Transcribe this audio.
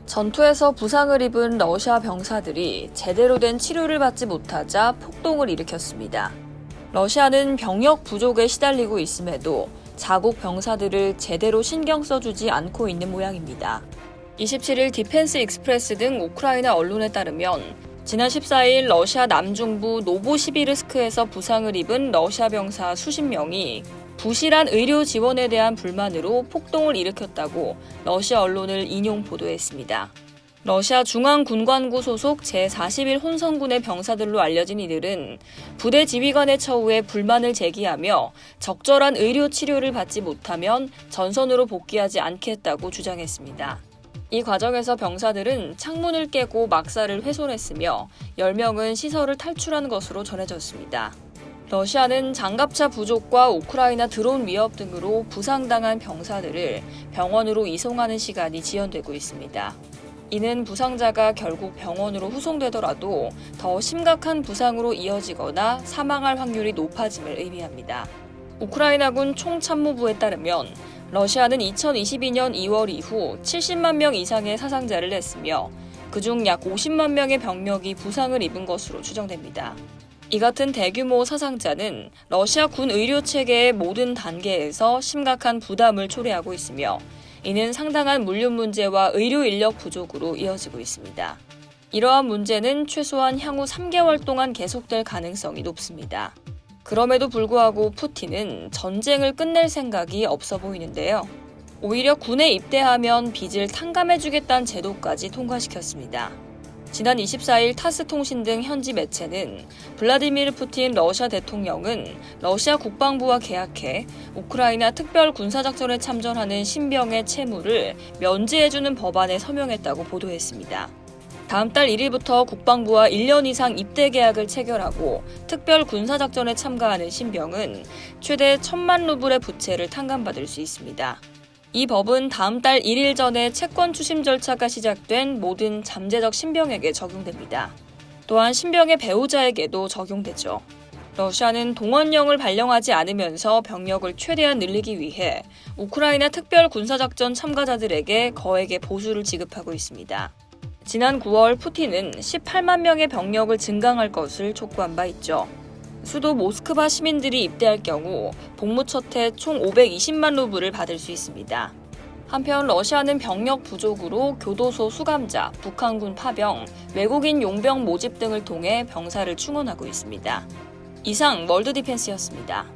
전투에서 부상을 입은 러시아 병사들이 제대로 된 치료를 받지 못하자 폭동을 일으켰습니다. 러시아는 병력 부족에 시달리고 있음에도 자국 병사들을 제대로 신경 써주지 않고 있는 모양입니다. 27일 디펜스 익스프레스 등 우크라이나 언론에 따르면 지난 14일 러시아 남중부 노보시비르스크에서 부상을 입은 러시아 병사 수십 명이 부실한 의료 지원에 대한 불만으로 폭동을 일으켰다고 러시아 언론을 인용 보도했습니다. 러시아 중앙군관구 소속 제41 혼성군의 병사들로 알려진 이들은 부대 지휘관의 처우에 불만을 제기하며 적절한 의료 치료를 받지 못하면 전선으로 복귀하지 않겠다고 주장했습니다. 이 과정에서 병사들은 창문을 깨고 막사를 훼손했으며 10명은 시설을 탈출한 것으로 전해졌습니다. 러시아는 장갑차 부족과 우크라이나 드론 위협 등으로 부상당한 병사들을 병원으로 이송하는 시간이 지연되고 있습니다. 이는 부상자가 결국 병원으로 후송되더라도 더 심각한 부상으로 이어지거나 사망할 확률이 높아짐을 의미합니다. 우크라이나군 총참모부에 따르면 러시아는 2022년 2월 이후 70만 명 이상의 사상자를 냈으며 그중 약 50만 명의 병력이 부상을 입은 것으로 추정됩니다. 이 같은 대규모 사상자는 러시아 군 의료 체계의 모든 단계에서 심각한 부담을 초래하고 있으며 이는 상당한 물류 문제와 의료 인력 부족으로 이어지고 있습니다. 이러한 문제는 최소한 향후 3개월 동안 계속될 가능성이 높습니다. 그럼에도 불구하고 푸틴은 전쟁을 끝낼 생각이 없어 보이는데요. 오히려 군에 입대하면 빚을 탕감해주겠다는 제도까지 통과시켰습니다. 지난 24일 타스 통신 등 현지 매체는 블라디미르 푸틴 러시아 대통령은 러시아 국방부와 계약해 우크라이나 특별 군사작전에 참전하는 신병의 채무를 면제해주는 법안에 서명했다고 보도했습니다. 다음 달 1일부터 국방부와 1년 이상 입대 계약을 체결하고 특별 군사작전에 참가하는 신병은 최대 1,000만 루블의 부채를 탕감받을 수 있습니다. 이 법은 다음 달 1일 전에 채권 추심 절차가 시작된 모든 잠재적 신병에게 적용됩니다. 또한 신병의 배우자에게도 적용되죠. 러시아는 동원령을 발령하지 않으면서 병력을 최대한 늘리기 위해 우크라이나 특별 군사작전 참가자들에게 거액의 보수를 지급하고 있습니다. 지난 9월 푸틴은 18만 명의 병력을 증강할 것을 촉구한 바 있죠. 수도 모스크바 시민들이 입대할 경우 복무 첫해 총 520만 루블을 받을 수 있습니다. 한편 러시아는 병력 부족으로 교도소 수감자, 북한군 파병, 외국인 용병 모집 등을 통해 병사를 충원하고 있습니다. 이상 월드디펜스였습니다.